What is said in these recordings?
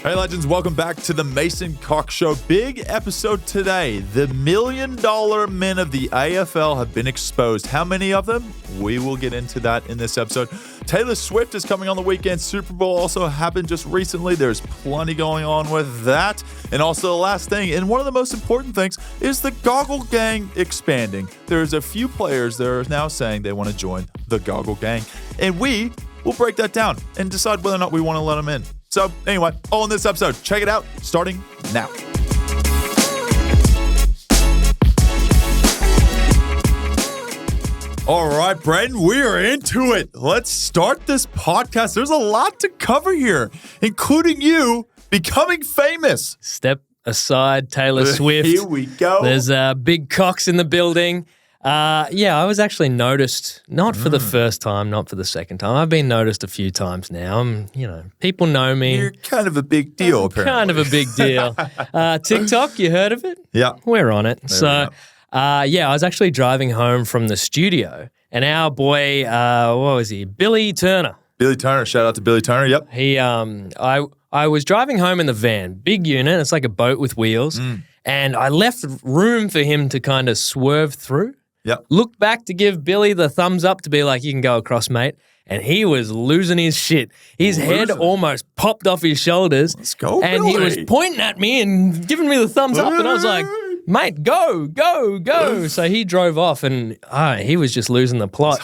Hey legends, welcome back to the Mason Cox Show. Big episode today. The $1 million men of the AFL have been exposed. How many of them? We will get into that in this episode. Taylor Swift is coming on the weekend. Super Bowl also happened just recently. There's plenty going on with that. And also the last thing, and one of the most important things, is the Goggle Gang expanding. There's a few players that are now saying they want to join the Goggle Gang. And we will break that down and decide whether or not we want to let them in. So anyway, all in this episode. Check it out, starting now. All right, Brayden, we are into it. Let's start this podcast. There's a lot to cover here, including you becoming famous. Step aside, Taylor Swift. Here we go. There's Big Cox in the building. I was actually noticed, not for the first time, not for the second time. I've been noticed a few times now. People know me. You're kind of a big deal, apparently. Kind of a big deal. TikTok, you heard of it? Yeah. We're on it. I was actually driving home from the studio, and our boy, what was he? Billy Turner. Billy Turner. Shout out to Billy Turner. Yep. He, I was driving home in the van, big unit. It's like a boat with wheels, and I left room for him to kind of swerve through. Yep. Looked back to give Billy the thumbs up to be like, you can go across, mate. And he was losing his shit. His head almost popped off his shoulders. Let's go, and Billy. He was pointing at me and giving me the thumbs up. And I was like, mate, go. So he drove off and he was just losing the plot.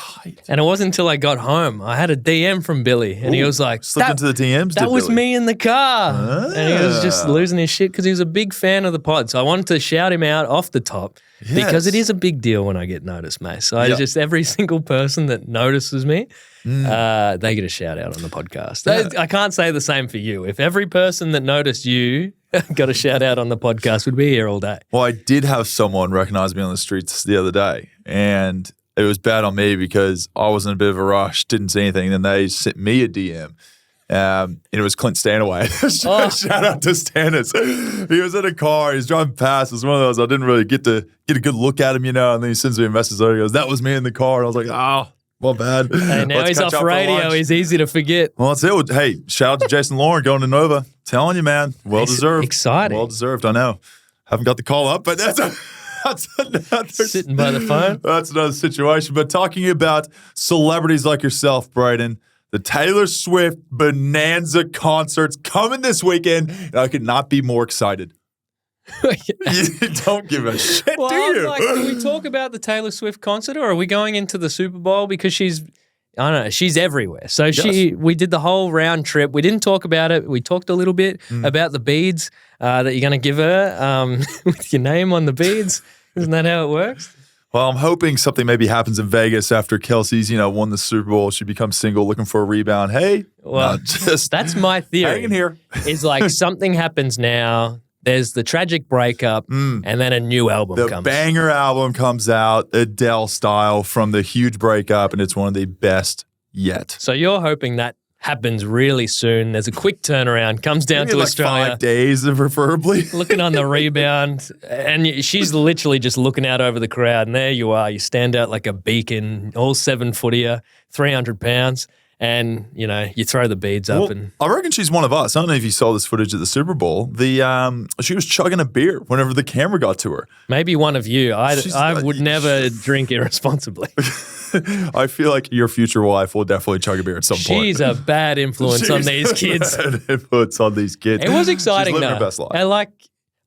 And it wasn't until I got home. I had a DM from Billy and he was like, slipped into the DMs. That was me in the car. And he was just losing his shit because he was a big fan of the pod. So I wanted to shout him out off the top. Yes. Because it is a big deal when I get noticed, mate. So I just every single person that notices me, they get a shout out on the podcast. I can't say the same for you. If every person that noticed you got a shout out on the podcast, we'd be here all day. Well, I did have someone recognize me on the streets the other day, and it was bad on me because I was in a bit of a rush, didn't see anything. Then they sent me a DM. And it was Clint Stanaway. Shout out to Stannis. He was in a car. He was driving past. It was one of those I didn't really get a good look at him, And then he sends me a message. He goes, "That was me in the car." And I was like, "Oh, well, bad." Hey, now he's off radio. He's easy to forget. Well, that's it. Hey, shout out to Jason Lauren going to Nova. Telling you, man, well deserved. Exciting. Well deserved. I know. Haven't got the call up, but that's another sitting by the phone. That's another situation. But talking about celebrities like yourself, Brayden. The Taylor Swift Bonanza concert's coming this weekend, and I could not be more excited. You don't give a shit, do you? Can we talk about the Taylor Swift concert, or are we going into the Super Bowl? Because she's everywhere. So we did the whole round trip. We didn't talk about it. We talked a little bit about the beads that you're going to give her with your name on the beads. Isn't that how it works? Well, I'm hoping something maybe happens in Vegas after Kelsey's, won the Super Bowl. She becomes single, looking for a rebound. Hey, well, that's my theory. Hanging here. Is like something happens now. There's the tragic breakup, and then a new album comes. The banger album comes out, Adele style, from the huge breakup, and it's one of the best yet. So you're hoping that happens really soon. There's a quick turnaround, comes down to Australia. 5 days, preferably. Looking on the rebound, and she's literally just looking out over the crowd, and there you are. You stand out like a beacon, all 7 foot of you, 300 pounds, and, you throw the beads up. And I reckon she's one of us. I don't know if you saw this footage at the Super Bowl. She was chugging a beer whenever the camera got to her. Maybe one of you. I would never drink irresponsibly. I feel like your future wife will definitely chug a beer at some point. She's a bad influence on these kids. Bad influence on these kids. It was exciting, She's living though. her best life.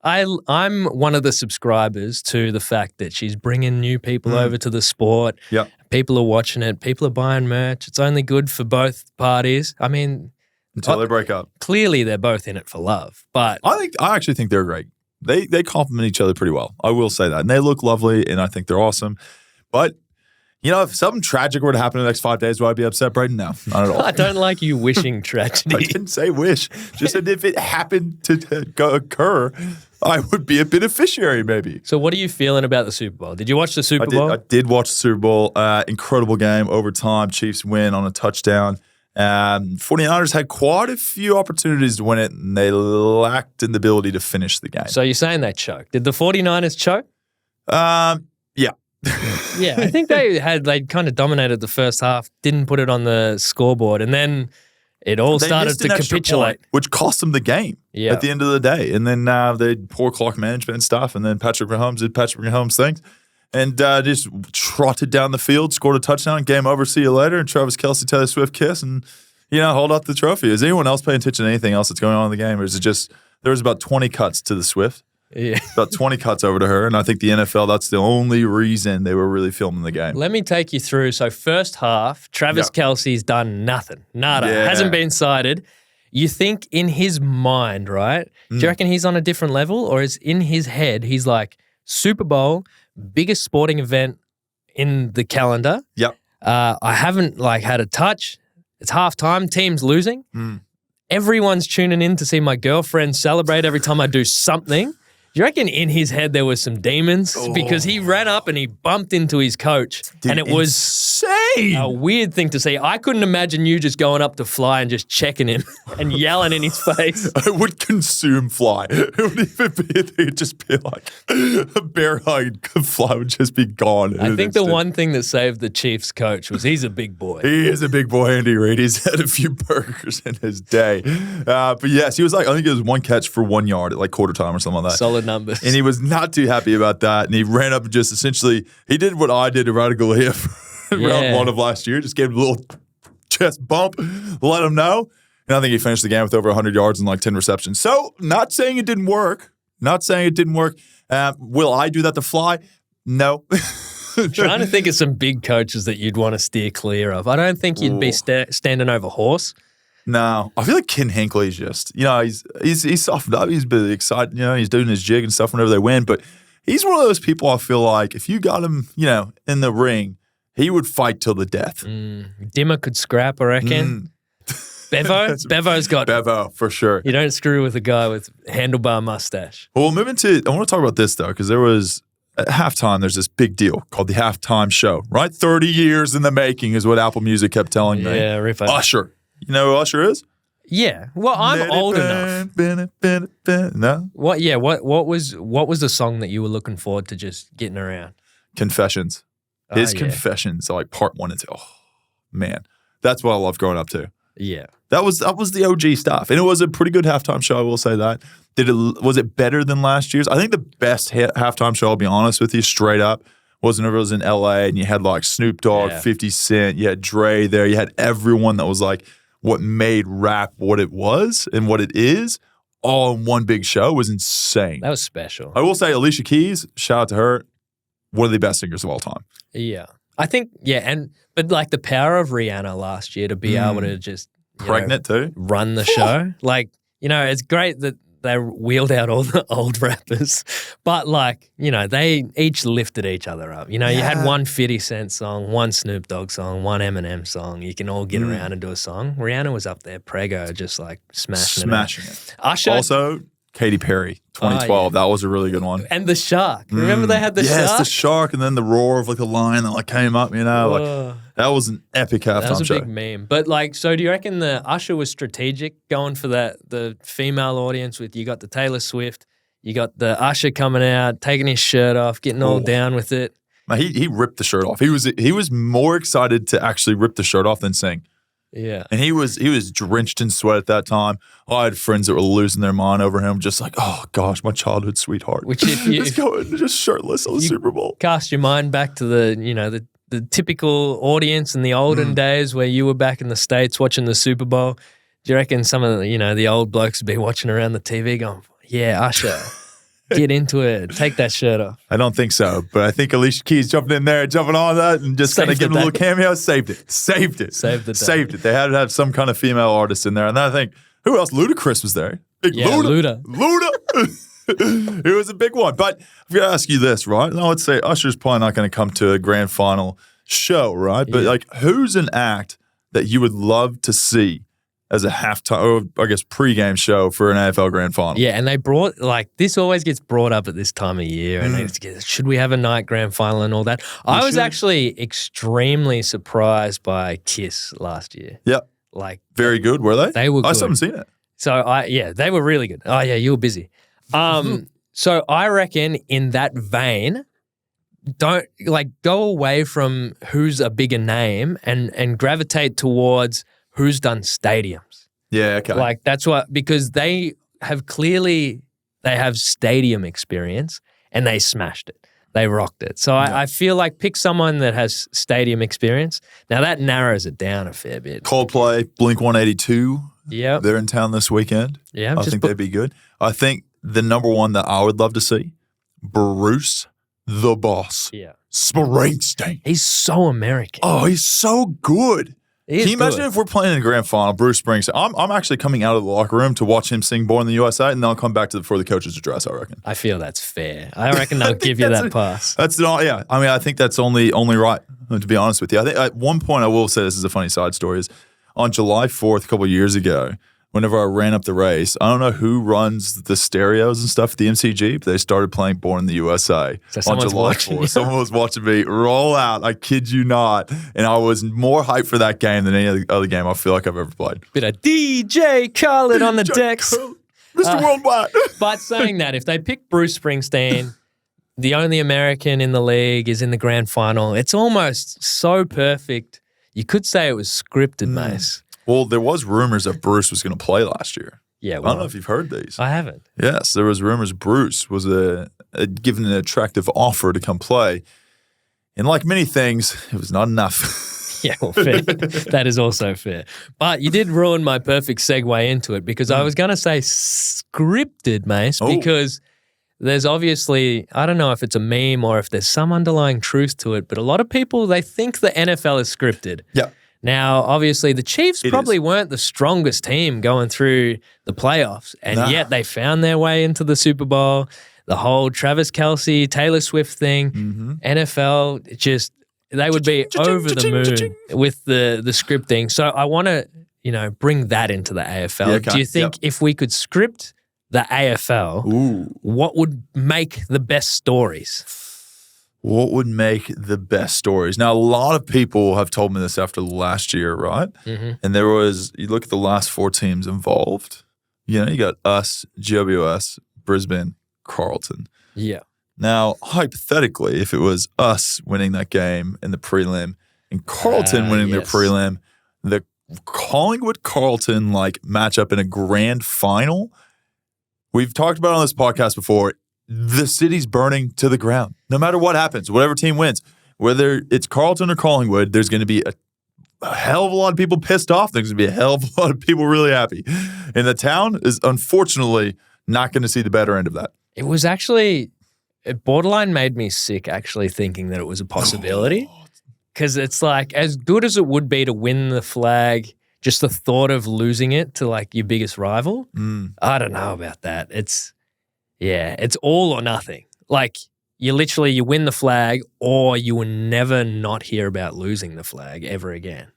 I'm one of the subscribers to the fact that she's bringing new people over to the sport. Yep. People are watching it. People are buying merch. It's only good for both parties. I mean, until they break up. Clearly, they're both in it for love. But I actually think they're great. They complement each other pretty well. I will say that. And they look lovely, and I think they're awesome. But if something tragic were to happen in the next 5 days, would I be upset, Brayden? No, not at all. I don't like you wishing tragedy. I didn't say wish. Just said if it happened to occur, I would be a beneficiary maybe. So what are you feeling about the Super Bowl? Did you watch the Super Bowl? I did watch the Super Bowl. Incredible game, overtime. Chiefs win on a touchdown. 49ers had quite a few opportunities to win it, and they lacked in the ability to finish the game. So you're saying they choked. Did the 49ers choke? Yeah. Yeah, I think they kind of dominated the first half, didn't put it on the scoreboard, and then It all They started missed to an extra capitulate. point, which cost them the game at the end of the day. And then they had poor clock management and stuff. And then Patrick Mahomes did Patrick Mahomes things and just trotted down the field, scored a touchdown, game over, see you later. And Travis Kelce, Taylor Swift kiss and, hold up the trophy. Is anyone else paying attention to anything else that's going on in the game? Or is it just there was about 20 cuts to the Swift? Yeah. About 20 cuts over to her. And I think the NFL, that's the only reason they were really filming the game. Let me take you through. So first half, Travis Kelce's done nothing. Nada. Yeah. Hasn't been cited. You think in his mind, right? Do you reckon he's on a different level? Or is in his head, he's like, Super Bowl, biggest sporting event in the calendar. Yep. I haven't had a touch. It's halftime. Team's losing. Everyone's tuning in to see my girlfriend celebrate every time I do something. Do you reckon in his head there was some demons? Because he ran up and he bumped into his coach. And it was insane. A weird thing to see. I couldn't imagine you just going up to Fly and just checking him and yelling in his face. I would consume Fly. It would even be, it'd just be like a bear-hugged Fly would just be gone. I think the one thing that saved the Chiefs coach was he's a big boy. He is a big boy, Andy Reid. He's had a few burgers in his day. But yes, he was I think it was 1 catch for 1 yard at quarter time or something like that. Solid numbers. And he was not too happy about that. And he ran up and just essentially, he did what I did to Radical Hif round 1 of last year. Just gave him a little chest bump, let him know. And I think he finished the game with over 100 yards and 10 receptions. So not saying it didn't work. Will I do that to Fly? No. Trying to think of some big coaches that you'd want to steer clear of. I don't think you'd be standing over horse. No, I feel like Ken Hinckley's just, he's softened up. He's been excited. He's doing his jig and stuff whenever they win. But he's one of those people I feel like if you got him, in the ring, he would fight till the death. Dimmer could scrap, I reckon. Bevo's got Bevo for sure. You don't screw with a guy with handlebar mustache. Well, moving to, I want to talk about this though, because there was at halftime. There's this big deal called the halftime show. Right, 30 years in the making is what Apple Music kept telling me. Yeah, Riff. Usher. You know who Usher is? Yeah. Well, I'm old enough. No. What? Yeah. What was the song that you were looking forward to just getting around? Confessions. His Confessions, part 1 and 2. Oh man, that's what I love growing up to. Yeah. That was the OG stuff, and it was a pretty good halftime show. I will say that. Was it better than last year's? I think the best halftime show. I'll be honest with you, straight up. Was whenever it was in LA and you had Snoop Dogg, 50 Cent, you had Dre there, you had everyone that was what made rap what it was and what it is, all in one big show was insane. That was special. I will say Alicia Keys, shout out to her, one of the best singers of all time. Yeah. I think, but the power of Rihanna last year to be able to just pregnant too, run the show. It's great that they wheeled out all the old rappers, but they each lifted each other up. You had one 50 Cent song, one Snoop Dogg song, one Eminem song. You can all get around and do a song. Rihanna was up there, prego, just smashing it. Usher, also, Katy Perry, 2012. That was a really good one. And the shark. Remember they had the shark? Yes, the shark, and then the roar of the lion that came up. That was an epic halftime show. That was a big meme. But so do you reckon the Usher was strategic going for the female audience with you got the Taylor Swift, you got the Usher coming out, taking his shirt off, getting all down with it? Man, he ripped the shirt off. He was more excited to actually rip the shirt off than sing. Yeah. And he was drenched in sweat at that time. I had friends that were losing their mind over him, just oh gosh, my childhood sweetheart. Which if going just shirtless on the Super Bowl. Cast your mind back to the typical audience in the olden days where you were back in the States watching the Super Bowl. Do you reckon some of the old blokes would be watching around the TV going, yeah, Usher, get into it, take that shirt off? I don't think so, but I think Alicia Keys jumping in there, jumping on that and just kind of giving a little cameo, saved it. Saved the day. They had to have some kind of female artist in there. And then I think, who else? Ludacris was there. Big Luda. It was a big one. But I'm going to ask you this, right? And I would say Usher's probably not going to come to a grand final show, right? But who's an act that you would love to see as a halftime, or I guess pregame show for an AFL grand final? Yeah, and they brought, this always gets brought up at this time of year. And should we have a night grand final and all that? I was actually extremely surprised by Kiss last year. Yep. Very good, were they? They were good. I still haven't seen it. So, they were really good. Oh, yeah, you were busy. So I reckon in that vein, don't go away from who's a bigger name and gravitate towards who's done stadiums. Yeah, okay. Like that's what, because they have stadium experience and they smashed it. They rocked it. So I feel like pick someone that has stadium experience. Now that narrows it down a fair bit. Coldplay, Blink 182. Yeah. They're in town this weekend. Yeah. I think they'd be good. I think the number one that I would love to see, Bruce the Boss. Yeah. Springsteen. He's so American. Oh, he's so good. He is Can you imagine good. if we're playing in the grand final, Bruce Springsteen? I'm actually coming out of the locker room to watch him sing Born in the USA, and then I'll come back for the coach's address, I reckon. I feel that's fair. I reckon they'll give you that pass. That's not, yeah. I mean, I think that's only right, to be honest with you. I think at one point, I will say this is a funny side story, is on July 4th, a couple of years ago, whenever I ran up the race, I don't know who runs the stereos and stuff at the MCG, but they started playing Born in the USA So on July 4th. Someone was watching me roll out, I kid you not, and I was more hyped for that game than any other game I feel like I've ever played. Bit of DJ Khaled on the decks. Mr. Worldwide. But saying that, if they pick Bruce Springsteen, the only American in the league is in the grand final, it's almost so perfect. You could say it was scripted, Mace. Well, there was rumors that Bruce was going to play last year. Yeah, I don't know if you've heard these. I haven't. Yes, there was rumors Bruce was given an attractive offer to come play. And like many things, it was not enough. Yeah, well, fair. That is also fair. But you did ruin my perfect segue into it because I was going to say scripted, Mace, because there's obviously, I don't know if it's a meme or if there's some underlying truth to it, but a lot of people, they think the NFL is scripted. Yeah. Now, obviously, the Chiefs probably weren't the strongest team going through the playoffs, and yet they found their way into the Super Bowl. The whole Travis Kelce, Taylor Swift thing, NFL, they would be over the moon with the scripting. So I want to, bring that into the AFL. Yeah, okay. Do you think if we could script the AFL, what would make the best stories? What would make the best stories? Now, a lot of people have told me this after last year, right? Mm-hmm. And you look at the last 4 teams involved. You got us, GWS, Brisbane, Carlton. Yeah. Now, hypothetically, if it was us winning that game in the prelim and Carlton winning their prelim, the Collingwood-Carlton matchup in a grand final, we've talked about it on this podcast before, the city's burning to the ground. No matter what happens, whatever team wins, whether it's Carlton or Collingwood, there's going to be a hell of a lot of people pissed off. There's going to be a hell of a lot of people really happy. And the town is unfortunately not going to see the better end of that. It was actually, it borderline made me sick actually thinking that it was a possibility. Because it's as good as it would be to win the flag, just the thought of losing it to your biggest rival, I don't know about that. It's all or nothing. You win the flag or you will never not hear about losing the flag ever again.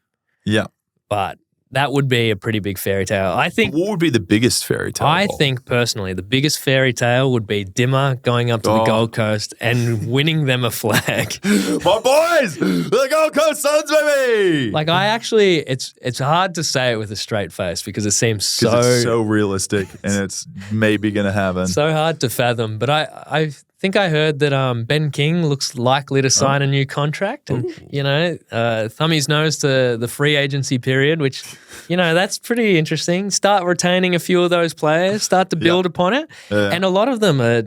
Yeah. But that would be a pretty big fairy tale. I think. What would be the biggest fairy tale? I think personally the biggest fairy tale would be Dimmer going up to the Gold Coast and winning them a flag. My boys! The Gold Coast Suns, baby! It's hard to say it with a straight face because it seems so realistic and it's maybe going to happen. So hard to fathom. But I think I heard that Ben King looks likely to sign a new contract and, thumb his nose to the free agency period, which, that's pretty interesting. Start retaining a few of those players, start to build upon it. Yeah. And a lot of them are,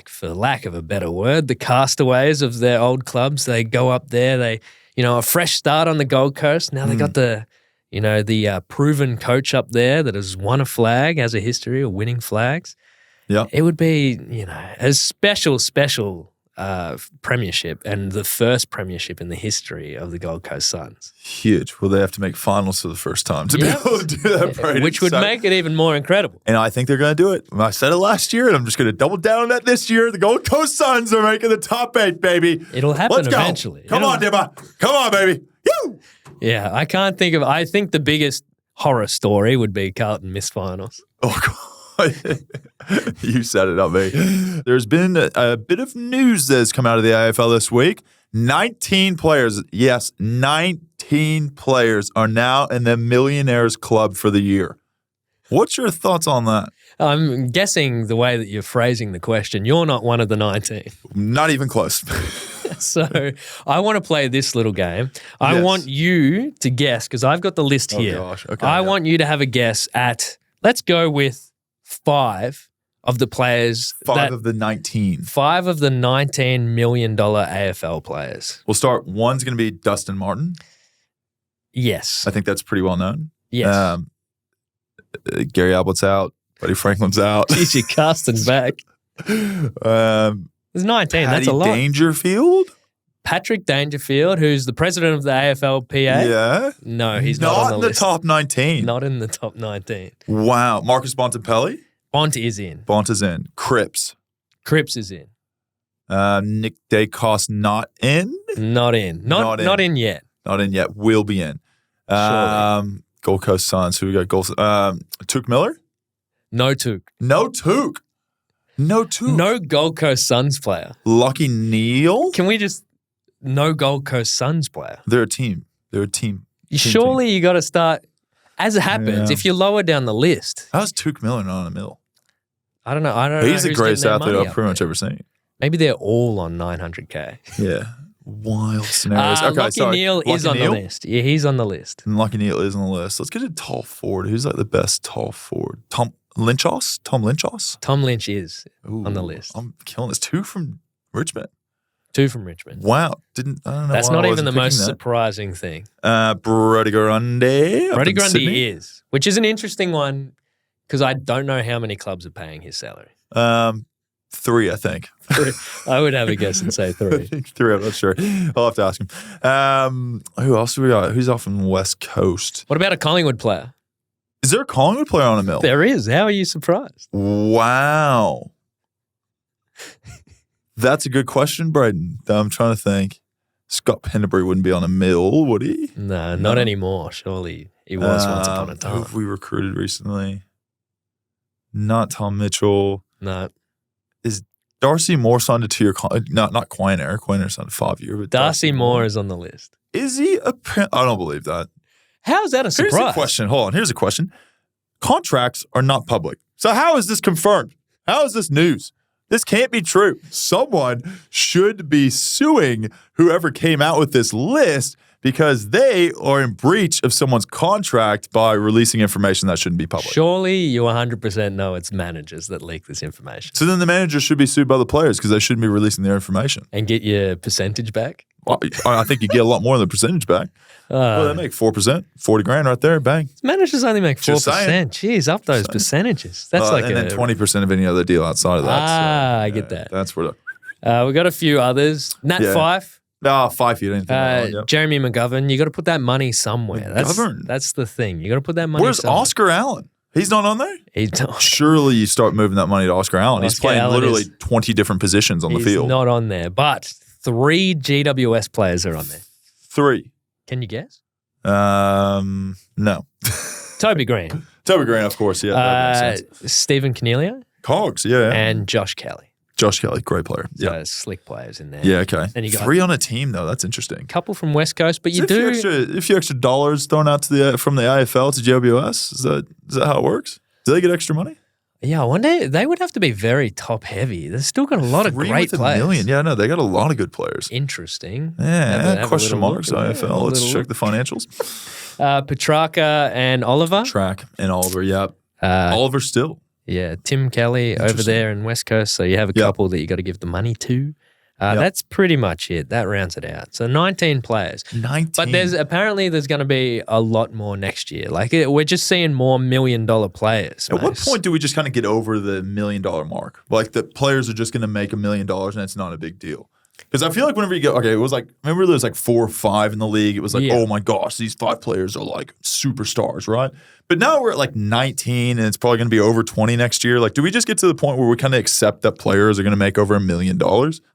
for lack of a better word, the castaways of their old clubs. They go up there, they, a fresh start on the Gold Coast. Now they got the proven coach up there that has won a flag, has a history of winning flags. Yeah, it would be, a special premiership and the first premiership in the history of the Gold Coast Suns. Huge. Well, they have to make finals for the first time to be able to do that, Brayden. Which would make it even more incredible. And I think they're going to do it. I said it last year, and I'm just going to double down on that this year. The Gold Coast Suns are making the top 8, baby. It'll happen eventually. Come on, Dimmer. Come on, baby. Woo! Yeah, I think the biggest horror story would be Carlton miss finals. Oh, God. You set it up, mate. There's been a bit of news that has come out of the AFL this week. 19 players, yes, 19 players are now in the Millionaires Club for the year. What's your thoughts on that? I'm guessing the way that you're phrasing the question, you're not one of the 19. Not even close. So I want to play this little game. I want you to guess, because I've got the list here. Oh, gosh. Okay, I want you to have a guess at, let's go with 5 of the players. 5 of the 19. 5 of the $19 million AFL players. We'll start. One's going to be Dustin Martin. Yes. I think that's pretty well known. Yes. Gary Ablett's out. Buddy Franklin's out. Jeez, you're casting back. There's 19. Paddy That's a lot. Dangerfield? Patrick Dangerfield, who's the president of the AFLPA. Yeah. No, he's not on the in the list. top 19. Not in the top 19. Wow. Marcus Bontempelli? Bont is in. Bont is in. Cripps. Cripps is in. Nick Dacos not in? Not in. Not in yet. Not in yet. Will be in. Gold Coast Suns. Who we got? Took Miller? No Took. No Took. No Took. No Gold Coast Suns player. Lucky Neal? Can we just... No Gold Coast Suns player. They're a team. Surely you got to start... As it happens, if you lower down the list... How's Took Miller not on a mill? I don't know. He's the greatest athlete I've pretty much ever seen. Maybe they're all on 900K. Yeah. Wild scenarios. Lucky Neal is on the list. Yeah, he's on the list. And Lucky Neal is on the list. Let's get a tall forward. Who's like the best tall forward? Tom Lynchos? Tom Lynch is on the list. I'm killing this. 2 from Richmond. 2 from Richmond. Wow. I don't know. That's why not I even the wasn't most picking that. surprising thing. Brody Grundy. Brody Grundy is, which is an interesting one because I don't know how many clubs are paying his salary. 3, I think. 3. I would have a guess and say 3. I think 3, I'm not sure. I'll have to ask him. Who else do we got? Who's off on the West Coast? What about a Collingwood player? Is there a Collingwood player on a mill? There is. How are you surprised? Wow. That's a good question, Brayden. I'm trying to think. Scott Penderbury wouldn't be on a mill, would he? No, not anymore. Surely he was once upon a time. Who have we recruited recently? Not Tom Mitchell. No. Is Darcy Moore signed a 2-year contract? Not Quainer. Quainer signed a 5-year. But Darcy Moore is on the list. Is he a... I don't believe that. How is that a surprise? Here's a question. Hold on. Here's a question. Contracts are not public. So how is this confirmed? How is this news? This can't be true. Someone should be suing whoever came out with this list because they are in breach of someone's contract by releasing information that shouldn't be public. Surely you 100% know it's managers that leak this information. So then the managers should be sued by the players because they shouldn't be releasing their information. And get your percentage back? Well, I think you get a lot more than the percentage back. Well, they make 4%, 40 grand right there, bang. Managers only make 4%. Jeez, up those percentages. That's and then 20% of any other deal outside of that. I get that. That's where we got a few others. Nat Fife. Fife, you didn't think Jeremy McGovern. You got to put that money somewhere. That's the thing. You got to put that money Where's somewhere. Oscar Allen? He's not on there? He's not. Surely you start moving that money to Oscar Allen. He's playing Allen literally 20 different positions on the field. He's not on there. But 3 GWS players are on there. 3. Can you guess? No. Toby Green. Toby Green, of course. Yeah. Stephen Cornelio. Cogs, yeah. And Josh Kelly. Josh Kelly, great player. So slick players in there. Yeah, okay. And you got 3 on a team, though. That's interesting. Couple from West Coast, but A few extra dollars thrown out to from the AFL to GWS. Is that how it works? Do they get extra money? Yeah, I wonder. They would have to be very top heavy. They've still got a lot of great players. $1 million. Yeah, no, they got a lot of good players. Interesting. Yeah, question marks, AFL. Let's check the financials. Petrarca and Oliver. Track and Oliver, yep. Oliver still. Yeah, Tim Kelly over there in West Coast. So you have a couple that you got to give the money to. That's pretty much it. That rounds it out. So 19 players. 19. But there's going to be a lot more next year. Like we're just seeing more $1 million players. At what point do we just kind of get over the $1 million mark? Like the players are just going to make $1 million and it's not a big deal. Because I feel like whenever you go, it was like, remember there was like 4 or 5 in the league. It was like, oh my gosh, these 5 players are like superstars, right? But now we're at like 19 and it's probably going to be over 20 next year. Like, do we just get to the point where we kind of accept that players are going to make over $1 million?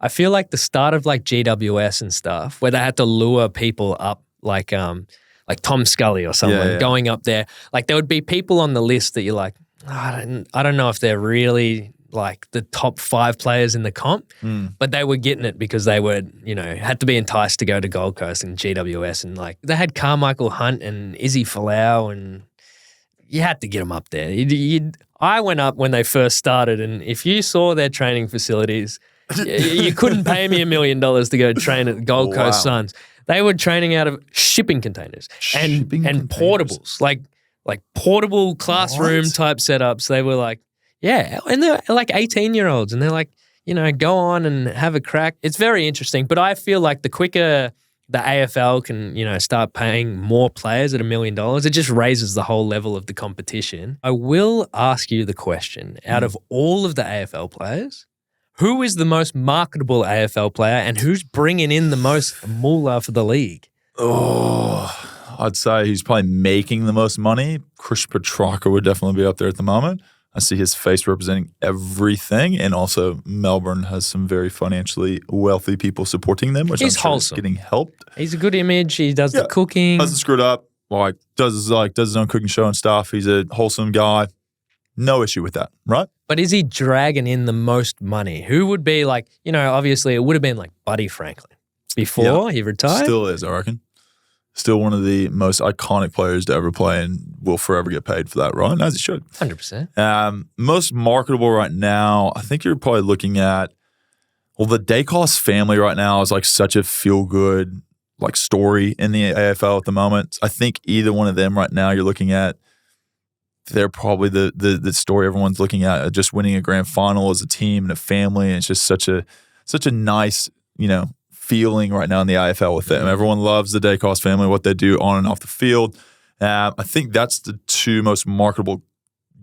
I feel like the start of like GWS and stuff, where they had to lure people up like Tom Scully or someone going up there. Like there would be people on the list that you're like, I don't know if they're really like the top 5 players in the comp, but they were getting it because they were, had to be enticed to go to Gold Coast and GWS. And like they had Carmichael Hunt and Izzy Folau and you had to get them up there. I went up when they first started and if you saw their training facilities, You couldn't pay me $1 million to go train at the Gold Coast Suns. They were training out of shipping containers and portables, like portable classroom type setups. They were like, and they're like 18-year-olds, and they're like, go on and have a crack. It's very interesting, but I feel like the quicker the AFL can, start paying more players at $1 million, it just raises the whole level of the competition. I will ask you the question, out of all of the AFL players, who is the most marketable AFL player and who's bringing in the most moolah for the league? Oh, I'd say he's probably making the most money. Chris Petrarca would definitely be up there at the moment. I see his face representing everything, and also Melbourne has some very financially wealthy people supporting them, which he's I'm sure wholesome. Is getting helped. He's a good image. He does the cooking. Doesn't screw it up. Does his own cooking show and stuff. He's a wholesome guy. No issue with that, right? But is he dragging in the most money? Who would be like, obviously it would have been like Buddy Franklin before he retired. Still is, I reckon. Still one of the most iconic players to ever play and will forever get paid for that, right? As he should. 100%. Most marketable right now, I think you're probably looking at, the Dacos family right now is like such a feel-good like story in the AFL at the moment. I think either one of them right now you're looking at, they're probably the story everyone's looking at, just winning a grand final as a team and a family. And it's just such a nice, feeling right now in the AFL with them. Everyone loves the Dacos family, what they do on and off the field. I think that's the two most marketable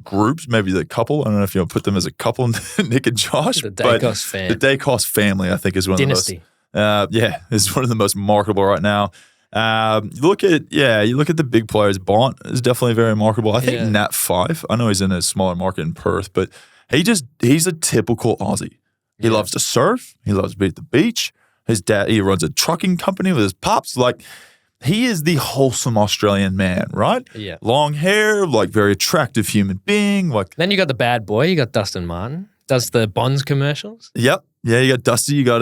groups, maybe the couple. I don't know if you want to put them as a couple, Nick and Josh. The Dacos family. The Dacos family, I think, is one Dynasty. of the most. Is one of the most marketable right now. You look at the big players. Bont is definitely very marketable. I think Nat 5. I know he's in a smaller market in Perth, but he's a typical Aussie. He loves to surf. He loves to be at the beach. His dad, he runs a trucking company with his pops. Like, he is the wholesome Australian man, right? Yeah. Long hair, like very attractive human being. Like, then you got the bad boy. You got Dustin Martin. Does the Bonds commercials. Yep. Yeah, you got Dusty. You got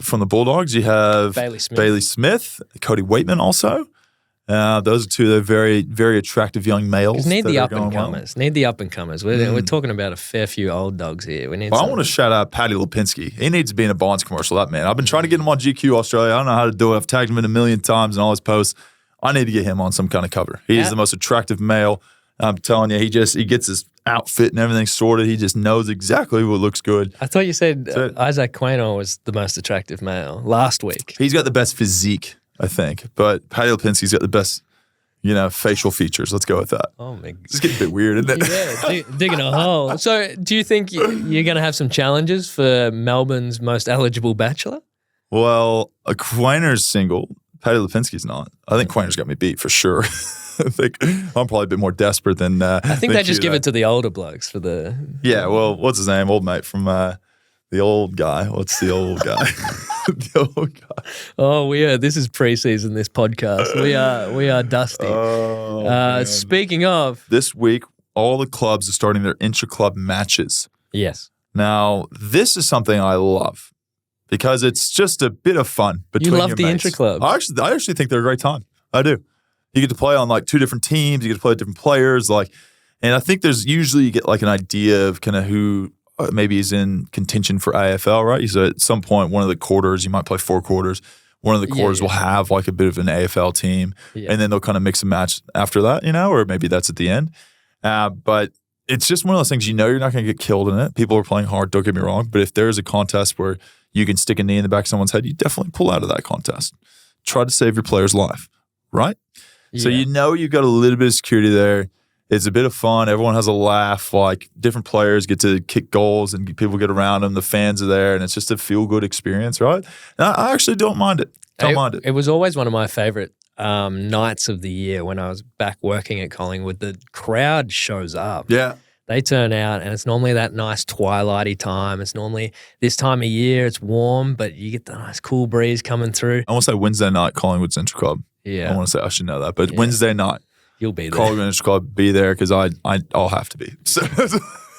from the Bulldogs. You have Bailey Smith, Cody Waitman also. Those are two. They're very, very attractive young males. Need the up and comers. Need the up and comers. We're talking about a fair few old dogs here. We need. I want to shout out Paddy Lipinski. He needs to be in a Bonds commercial. That man. I've been trying to get him on GQ Australia. I don't know how to do it. I've tagged him in 1,000,000 times in all his posts. I need to get him on some kind of cover. He is the most attractive male. I'm telling you, he gets his outfit and everything sorted. He just knows exactly what looks good. I thought you said Isaac Quaynor was the most attractive male last week. He's got the best physique, I think. But Paddy Lipinski's got the best, facial features. Let's go with that. Oh, my God. It's getting a bit weird, isn't it? Yeah, digging a hole. So do you think you're going to have some challenges for Melbourne's most eligible bachelor? Well, Quaynor's single. Paddy Lipinski's not. I think Quaynor's got me beat for sure. I think I'm probably a bit more desperate than. I think they just give it to the older blokes for the. Yeah, well, what's his name? Old mate from the old guy. What's the old guy? The old guy. Oh, this is preseason. This podcast. We are dusty. Oh, speaking of, this week, all the clubs are starting their intra-club matches. Yes. Now, this is something I love because it's just a bit of fun between. You love the mates. intra-club. I actually think they're a great time. I do. You get to play on like two different teams. You get to play with different players. And I think there's usually you get like an idea of kind of who maybe is in contention for AFL, right? So at some point, one of the quarters, you might play 4 quarters. One of the quarters will have like a bit of an AFL team, and then they'll kind of mix and match after that, or maybe that's at the end. But it's just one of those things, you're not going to get killed in it. People are playing hard, don't get me wrong. But if there is a contest where you can stick a knee in the back of someone's head, you definitely pull out of that contest. Try to save your player's life, right? So you've got a little bit of security there. It's a bit of fun. Everyone has a laugh. Like different players get to kick goals and people get around them. The fans are there, and it's just a feel-good experience, right? And I actually don't mind it. It was always one of my favorite nights of the year when I was back working at Collingwood. The crowd shows up. Yeah. They turn out, and it's normally that nice twilighty time. It's normally this time of year. It's warm, but you get the nice cool breeze coming through. I want to say Wednesday night, Collingwood Central Club. Yeah. I want to say I should know that. But Wednesday night, you'll be there. Collingwood Central Club, be there because I'll have to be.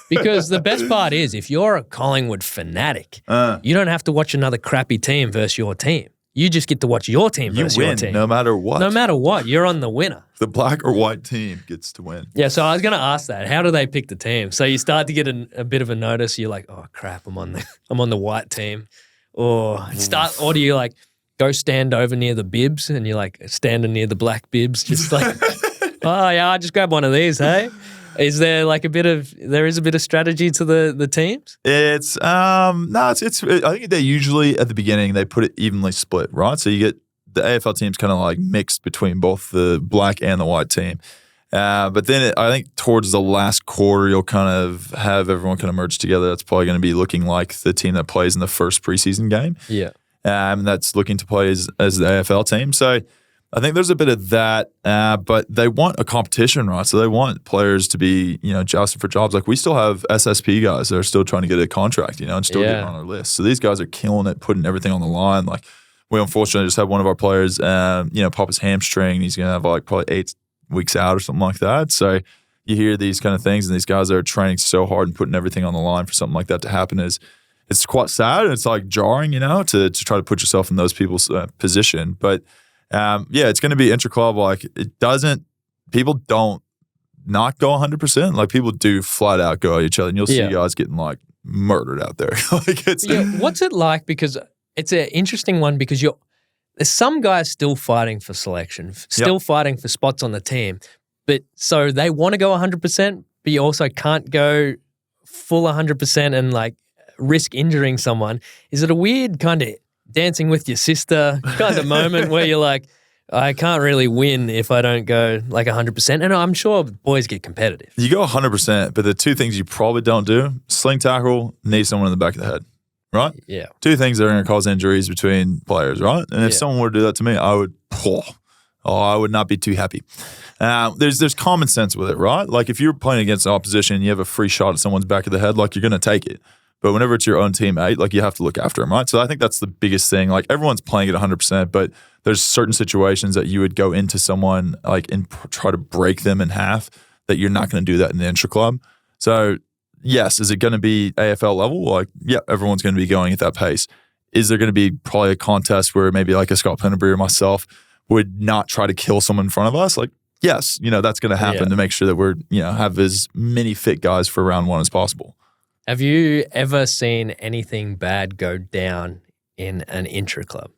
Because the best part is if you're a Collingwood fanatic, you don't have to watch another crappy team versus your team. You just get to watch your team versus your team. No matter what. No matter what, you're on the winner. The black or white team gets to win. Yeah, so I was going to ask that. How do they pick the team? So you start to get a bit of a notice. You're like, oh crap, I'm on the white team, or do you like go stand over near the bibs and you're like standing near the black bibs, just like, oh yeah, I just grab one of these. Hey, is there like a bit of strategy to the teams? It's I think they usually at the beginning they put it evenly split, right? So you get the AFL team's kind of like mixed between both the black and the white team. But then I think towards the last quarter, you'll kind of have everyone kind of merge together. That's probably going to be looking like the team that plays in the first preseason game. Yeah. That's looking to play as the AFL team. So I think there's a bit of that, but they want a competition, right? So they want players to be, jousting for jobs. Like we still have SSP guys that are still trying to get a contract, and still getting on our list. So these guys are killing it, putting everything on the line. Like we unfortunately just had one of our players, pop his hamstring. He's going to have like probably 8 weeks out or something like that. So you hear these kind of things, and these guys are training so hard and putting everything on the line for something like that to happen it's quite sad, and it's like jarring, to try to put yourself in those people's position. But it's going to be intra-club. Like people don't not go 100%. Like people do flat out go at each other, and you'll see guys getting like murdered out there. What's it like? Because it's an interesting one because there's some guys still fighting for selection, still fighting for spots on the team. But so they want to go 100%, but you also can't go full 100% and like risk injuring someone. Is it a weird kind of dancing with your sister kind of moment where you're like, I can't really win if I don't go like 100%? And I'm sure boys get competitive. You go 100%, but the two things you probably don't do, sling tackle, knee someone in the back of the head, right? Yeah. Two things that are going to cause injuries between players, right? And if someone were to do that to me, I would not be too happy. There's common sense with it, right? Like if you're playing against the opposition and you have a free shot at someone's back of the head, like you're going to take it. But whenever it's your own teammate, like you have to look after them, right? So I think that's the biggest thing. Like everyone's playing at 100%, but there's certain situations that you would go into someone like and try to break them in half that you're not going to do that in the intra-club. So yes, is it going to be AFL level? Like, yeah, everyone's going to be going at that pace. Is there going to be probably a contest where maybe like a Scott Penderbury or myself would not try to kill someone in front of us? Like, yes, that's going to happen to make sure that we're, have as many fit guys for round one as possible. Have you ever seen anything bad go down in an intra-club?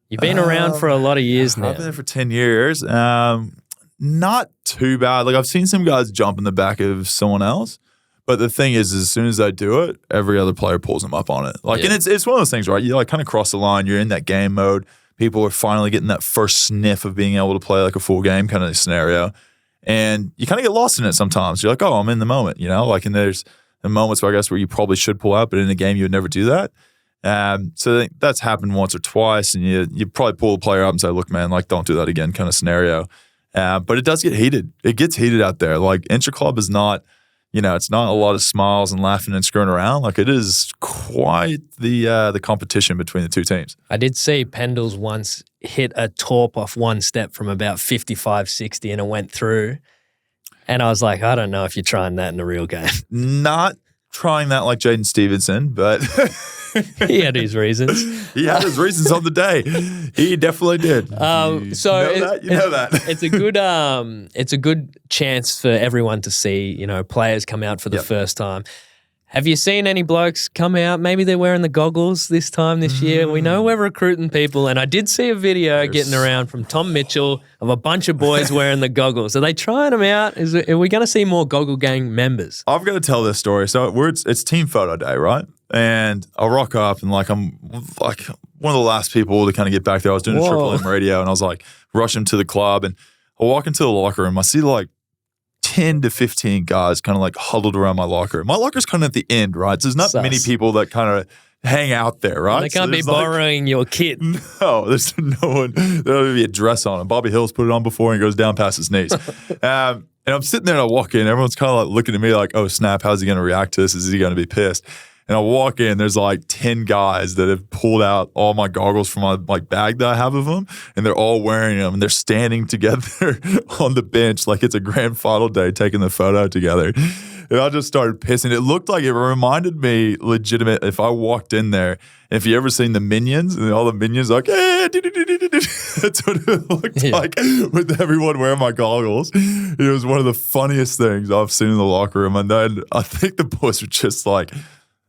You've been around for a lot of years now. I've been there for 10 years. Not too bad. Like I've seen some guys jump in the back of someone else, but the thing is as soon as they do it, every other player pulls them up on it. Like, and it's one of those things, right? You like kind of cross the line. You're in that game mode. People are finally getting that first sniff of being able to play like a full game kind of scenario, and you kind of get lost in it sometimes. You're like, oh, I'm in the moment, Like, and there's moments where I guess where you probably should pull out, but in a game you would never do that. So I think that's happened once or twice, and you probably pull the player up and say, look, man, like don't do that again kind of scenario. But it does get heated. It gets heated out there. Like intra-club is not, it's not a lot of smiles and laughing and screwing around. Like it is quite the competition between the two teams. I did see Pendles once hit a torp off one step from about 55, 60 and it went through. And I was like, I don't know if you're trying that in a real game. Not trying that like Jaden Stevenson, but he had his reasons. He had his reasons on the day. He definitely did. You know that. It's a good chance for everyone to see, players come out for the first time. Have you seen any blokes come out? Maybe they're wearing the goggles this time this year. We know we're recruiting people, and I did see a video getting around from Tom Mitchell of a bunch of boys wearing the goggles. Are they trying them out? Are we going to see more Goggle Gang members? I've got to tell this story. So it's team photo day, right? And I rock up, and I'm like one of the last people to kind of get back there. I was doing a Triple M radio, and I was like rushing to the club, and I walk into the locker room. I see like 10 to 15 guys kind of like huddled around my locker. My locker's kind of at the end, right? So there's not many people that kind of hang out there, right? They can't be borrowing your kit. No, there's no one. There'll be a dress on. And Bobby Hill's put it on before and goes down past his knees. And I'm sitting there and I walk in. Everyone's kind of like looking at me like, oh, snap, how's he going to react to this? Is he going to be pissed? And I walk in, there's like 10 guys that have pulled out all my goggles from my like bag that I have of them, and they're all wearing them, and they're standing together on the bench like it's a grand final day taking the photo together. And I just started pissing. It looked like it reminded me legitimate if I walked in there, if you ever seen the Minions and all the Minions like, hey, that's what it looked like with everyone wearing my goggles. It was one of the funniest things I've seen in the locker room. And then I think the boys were just like,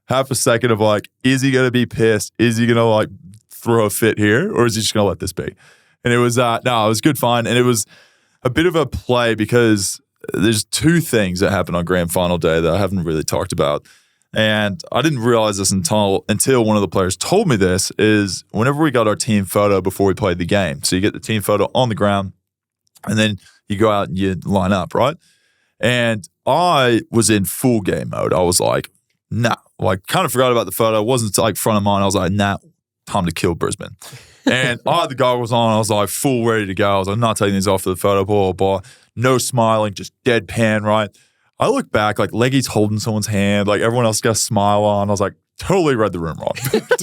half a second of like, is he going to be pissed? Is he going to like throw a fit here? Or is he just going to let this be? And it was, no, it was good fun. And it was a bit of a play because there's two things that happened on grand final day that I haven't really talked about. And I didn't realize this until one of the players told me this, is whenever we got our team photo before we played the game. So you get the team photo on the ground and then you go out and you line up, right? And I was in full game mode. I was like, nah. Like, kind of forgot about the photo. It wasn't like front of mind. I was like, nah, time to kill Brisbane. And I had the goggles on. I was like, full ready to go. I was like, not taking these off for the photo, blah, blah, blah. No smiling, just deadpan, right? I look back, like, Leggy's holding someone's hand. Like, everyone else got a smile on. I was like, totally read the room wrong.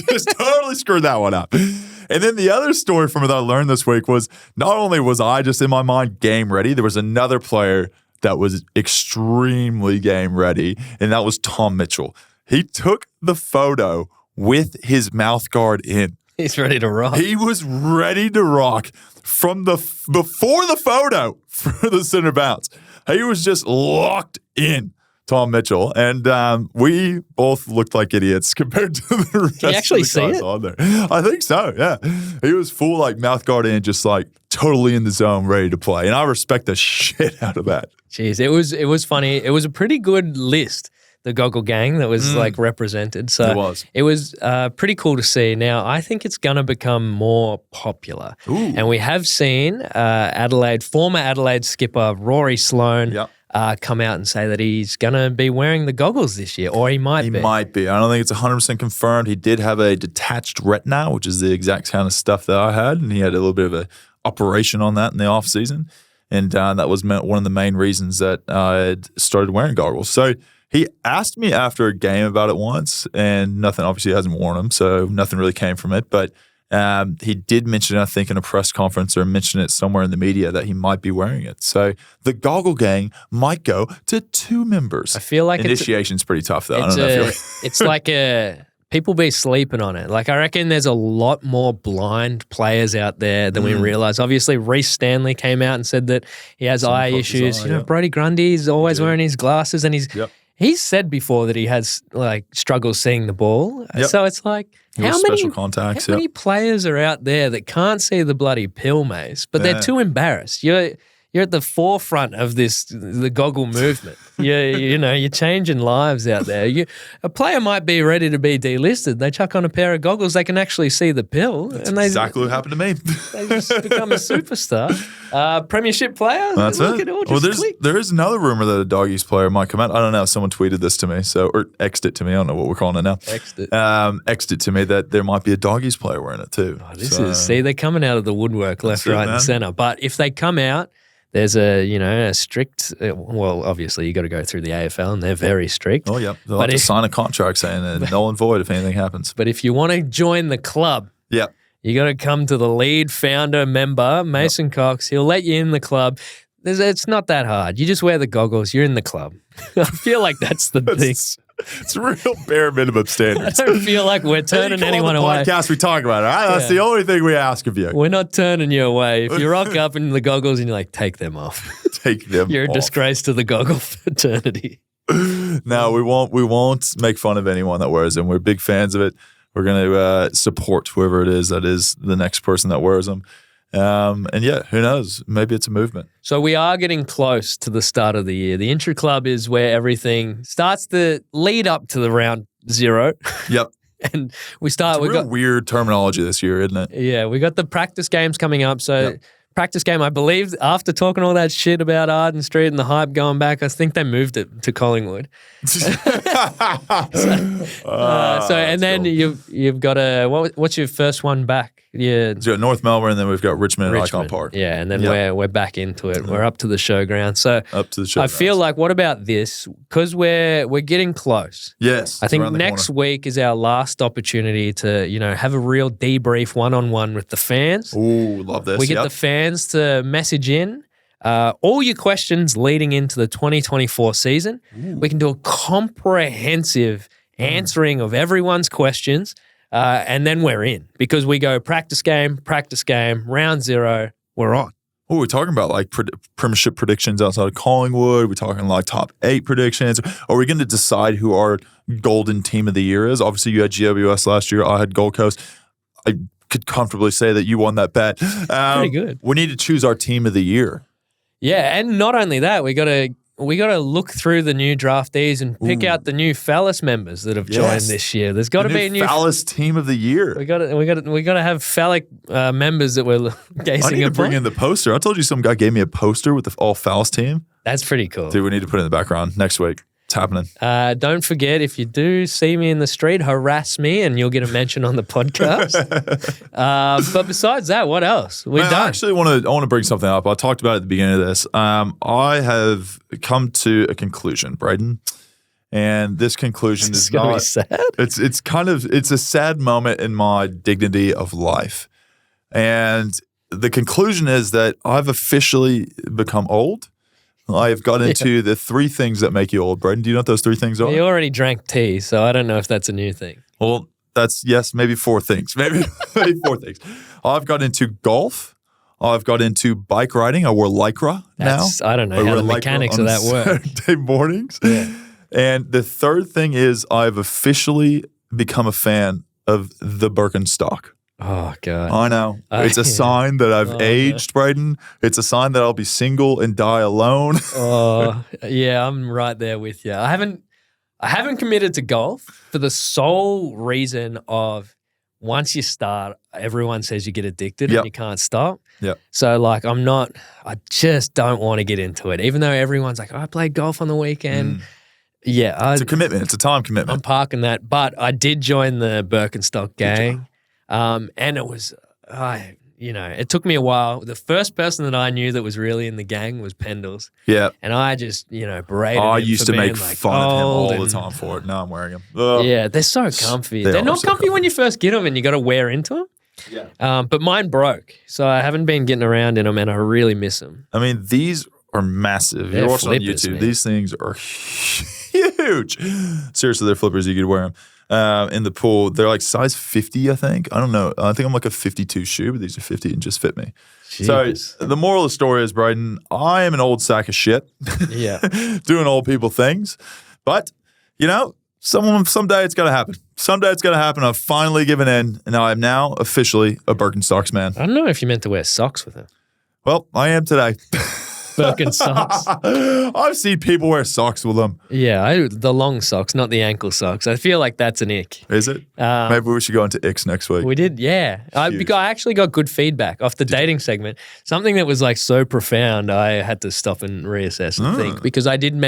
Just totally screwed that one up. And then the other story from it that I learned this week was not only was I just in my mind game ready, there was another player that was extremely game ready, and that was Tom Mitchell. He took the photo with his mouth guard in. He's ready to rock. He was ready to rock from before the photo for the center bounce. He was just locked in, Tom Mitchell. And we both looked like idiots compared to the rest Can you actually of the guys see it? on there. I think so, yeah. He was full like mouth guard in, just like totally in the zone, ready to play. And I respect the shit out of that. Jeez, it was funny. It was a pretty good list, the Goggle Gang that was like represented. So it was pretty cool to see. Now, I think it's going to become more popular. Ooh. And we have seen former Adelaide skipper Rory Sloane come out and say that he's going to be wearing the goggles this year, or he might be. He might be. I don't think it's 100% confirmed. He did have a detached retina, which is the exact kind of stuff that I had, and he had a little bit of a operation on that in the off season. And that was one of the main reasons that I started wearing goggles. So he asked me after a game about it once, and nothing, obviously he hasn't worn them, so nothing really came from it. But he did mention it, I think, in a press conference or mention it somewhere in the media that he might be wearing it. So the Goggle Gang might go to 2 members. I feel like initiation's pretty tough, though. I don't know. It's like people be sleeping on it. Like, I reckon there's a lot more blind players out there than we realize. Obviously, Reece Stanley came out and said that he has eye issues. Brody Grundy's always wearing his glasses, and he's said before that he has like struggles seeing the ball. So it's like, how many players are out there that can't see the bloody pill, Mace, but they're too embarrassed? You're at the forefront of the goggle movement. You're changing lives out there. A player might be ready to be delisted. They chuck on a pair of goggles, they can actually see the pill. That's exactly what happened to me. They just become a superstar. Premiership player. That's Look it. at it all There is another rumor that a Doggies player might come out. I don't know. Someone tweeted this to me, or X'd it to me. I don't know what we're calling it now. X'd it to me that there might be a Doggies player wearing it too. They're coming out of the woodwork left, right, and centre. But if they come out, there's a strict, well, obviously you got to go through the AFL and they're very strict. Oh, yeah. They'll have to sign a contract saying null and void if anything happens. But if you want to join the club, you got to come to the lead founder member, Mason Cox. He'll let you in the club. It's not that hard. You just wear the goggles. You're in the club. I feel like that's the thing. It's real bare minimum standards. I don't feel like we're turning anyone away. Podcast we talk about it. Right? That's the only thing we ask of you. We're not turning you away. If you rock up in the goggles and you're like, take them off. Take them You're off. a disgrace to the goggle fraternity. No, we won't make fun of anyone that wears them. We're big fans of it. We're going to support whoever it is that is the next person that wears them. And who knows? Maybe it's a movement. So we are getting close to the start of the year. The Intra Club is where everything starts to lead up to the round 0. Yep. And we start. We've got weird terminology this year, isn't it? Yeah, we got the practice games coming up. So practice game, I believe, after talking all that shit about Arden Street and the hype going back, I think they moved it to Collingwood. Then you've got what's your first one back? Yeah. So we've got North Melbourne, and then we've got Richmond at Icon Park. Yeah, and then we're back into it. We're up to the showground. So up to the showground. I feel like, what about this? Because we're getting close. Yes. I think next week is our last opportunity to, have a real debrief one-on-one with the fans. Ooh, love this. We get the fans to message in all your questions leading into the 2024 season. Ooh. We can do a comprehensive answering of everyone's questions. And then we're in, because we go practice game, round 0, we're on. Oh, we're talking about like premiership predictions outside of Collingwood. We're talking like top 8 predictions. Are we going to decide who our golden team of the year is? Obviously, you had GWS last year. I had Gold Coast. I could comfortably say that you won that bet. Pretty good. We need to choose our team of the year. Yeah, and not only that, we got to look through the new draftees and pick out the new phallus members that have joined this year. There's got to be a new phallus team of the year. We got to have phallic members that we're gazing upon. I need to bring in the poster. I told you some guy gave me a poster with the all phallus team. That's pretty cool. Dude, we need to put it in the background next week. It's happening. Don't forget, if you do see me in the street, harass me and you'll get a mention on the podcast. But besides that, what else? We're done. I actually want to bring something up. I talked about it at the beginning of this. I have come to a conclusion, Brayden, and this conclusion is not. Be sad. It's a sad moment in my dignity of life, and the conclusion is that I've officially become old. I have got into the 3 things that make you old, Brayden. Do you know what those 3 things are? You already drank tea, so I don't know if that's a new thing. Well, maybe 4 things. Maybe 4 things. I've got into golf. I've got into bike riding. I wore Lycra now. I don't know how the mechanics of that work. Saturday mornings. Yeah. And the 3rd thing is I've officially become a fan of the Birkenstock. Oh, God. I know. It's a sign that I've aged, Brayden. It's a sign that I'll be single and die alone. Oh, yeah, I'm right there with you. I haven't committed to golf for the sole reason of once you start, everyone says you get addicted and you can't stop. Yeah. So, like, I just don't want to get into it. Even though everyone's like, I played golf on the weekend. Yeah. It's a commitment. It's a time commitment. I'm parking that. But I did join the Birkenstock gang. And it was, it took me a while. The first person that I knew that was really in the gang was Pendles. Yeah. And I just, berated him. I used to make like fun of him all the time for it. Now I'm wearing them. Ugh. Yeah, they're so comfy. They're not so comfy when you first get them and you got to wear into them. Yeah. But mine broke, so I haven't been getting around in them and I really miss them. I mean, these are massive. They're You're watching on flippers, YouTube. man. These things are huge. Seriously, they're flippers. You could wear them. In the pool, they're like size 50, I think. I don't know. I think I'm like a 52 shoe, but these are 50 and just fit me. Jeez. So the moral of the story is, Brayden, I am an old sack of shit. Yeah. Doing old people things. But, someday it's going to happen. Someday it's going to happen. I've finally given in, and I am now officially a Birkenstocks man. I don't know if you meant to wear socks with them. Well, I am today. Birkenstocks. I've seen people wear socks with them. Yeah, the long socks, not the ankle socks. I feel like that's an ick. Is it? Maybe we should go into icks next week. We did, yeah. I actually got good feedback off the dating segment. Something that was like so profound, I had to stop and reassess and think, because I did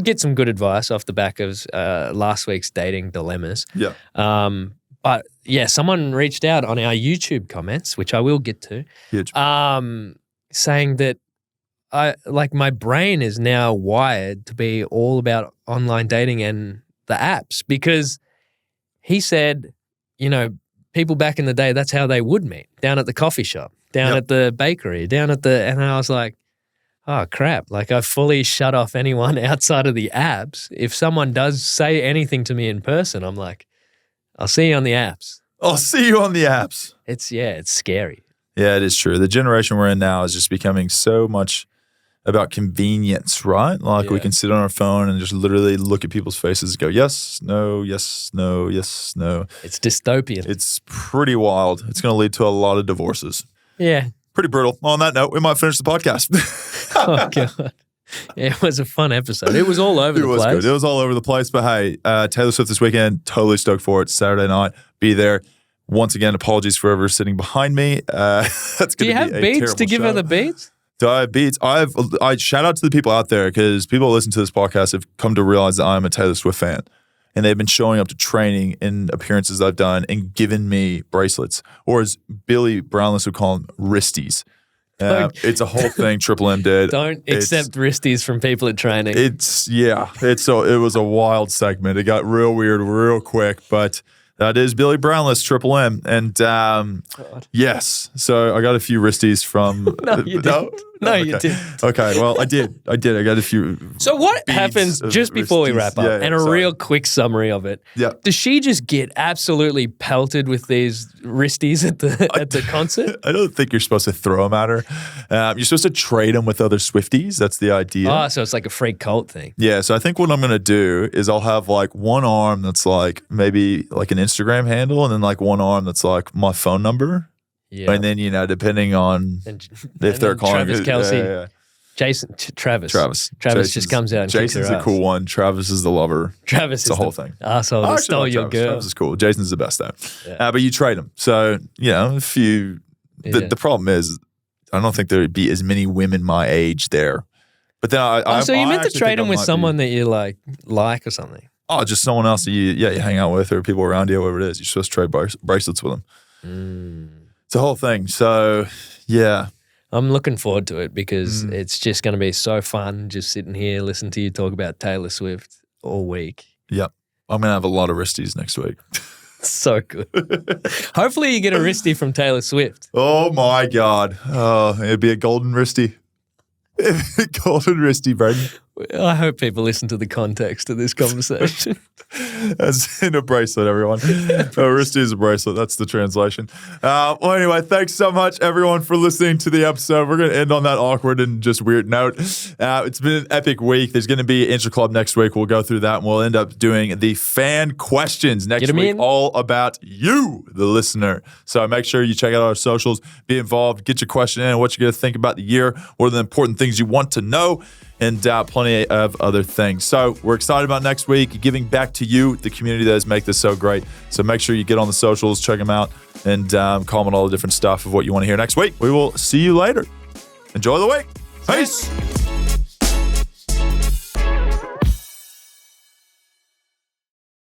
get some good advice off the back of last week's dating dilemmas. Yeah. But yeah, someone reached out on our YouTube comments, which I will get to. Huge. Saying that my brain is now wired to be all about online dating and the apps, because he said, people back in the day, that's how they would meet, down at the coffee shop, down at the bakery, and I was like, oh crap, like I fully shut off anyone outside of the apps. If someone does say anything to me in person, I'm like, I'll see you on the apps. I'll see you on the apps. It's scary. Yeah, it is true. The generation we're in now is just becoming so much about convenience, right? Like we can sit on our phone and just literally look at people's faces and go, yes, no, yes, no, yes, no. It's dystopian. It's pretty wild. It's going to lead to a lot of divorces. Yeah. Pretty brutal. On that note, we might finish the podcast. Oh, God. Yeah, it was a fun episode. It was all over the place. Good. It was all over the place. But hey, Taylor Swift this weekend, totally stoked for it. Saturday night, be there. Once again, apologies for whoever sitting behind me. That's going to be a terrible show. Do you have beats to give her the beats? Do I have beats? I shout out to the people out there, because people who listen to this podcast have come to realize that I'm a Taylor Swift fan. and they've been showing up to training in appearances I've done and given me bracelets, or as Billy Brownless would call them, wristies. It's a whole thing Triple M did. Don't accept wristies from people at training. It was a wild segment. It got real weird real quick, but that is Billy Brownless, Triple M. And yes, so I got a few wristies from... No, you didn't. No, okay. you didn't. Okay, well, I did. I got a few. So what happens just before we wrap up, and a real quick summary of it? Yeah. Does she just get absolutely pelted with these wristies at the concert? I don't think you're supposed to throw them at her. You're supposed to trade them with other Swifties. That's the idea. Oh, so it's like a freak cult thing. Yeah, so I think what I'm going to do is I'll have like one arm that's like maybe like an Instagram handle, and then like one arm that's like my phone number. Yeah. And then, depending on if they're calling Travis Kelce. Jason, Travis. Jason's just comes out and Jason's a cool one. Travis is the lover. Travis is the whole thing. Asshole that stole your girl. Travis is cool. Jason's the best though. Yeah. But you trade them. So, if you... The problem is, I don't think there would be as many women my age there. But then so you meant to trade them with someone that you like or something? Oh, just someone else that you hang out with, or people around you, whatever it is. You're supposed to trade bracelets with them. It's a whole thing. So, yeah. I'm looking forward to it because it's just going to be so fun just sitting here, listening to you talk about Taylor Swift all week. Yep. I'm going to have a lot of wristies next week. So good. Hopefully you get a wristie from Taylor Swift. Oh, my God. Oh, it'd be a golden wristie. Golden wristie, Brayden. I hope people listen to the context of this conversation. As in a bracelet, everyone. A wristie is a bracelet. That's the translation. Well, anyway, thanks so much, everyone, for listening to the episode. We're going to end on that awkward and just weird note. It's been an epic week. There's going to be Intra Club next week. We'll go through that, and we'll end up doing the fan questions next week, all about you, the listener. So make sure you check out our socials, be involved, get your question in, what you're going to think about the year, what are the important things you want to know, and plenty of other things. So we're excited about next week, giving back to you, the community that has made this so great. So make sure you get on the socials, check them out, and comment all the different stuff of what you want to hear next week. We will see you later. Enjoy the week. Peace.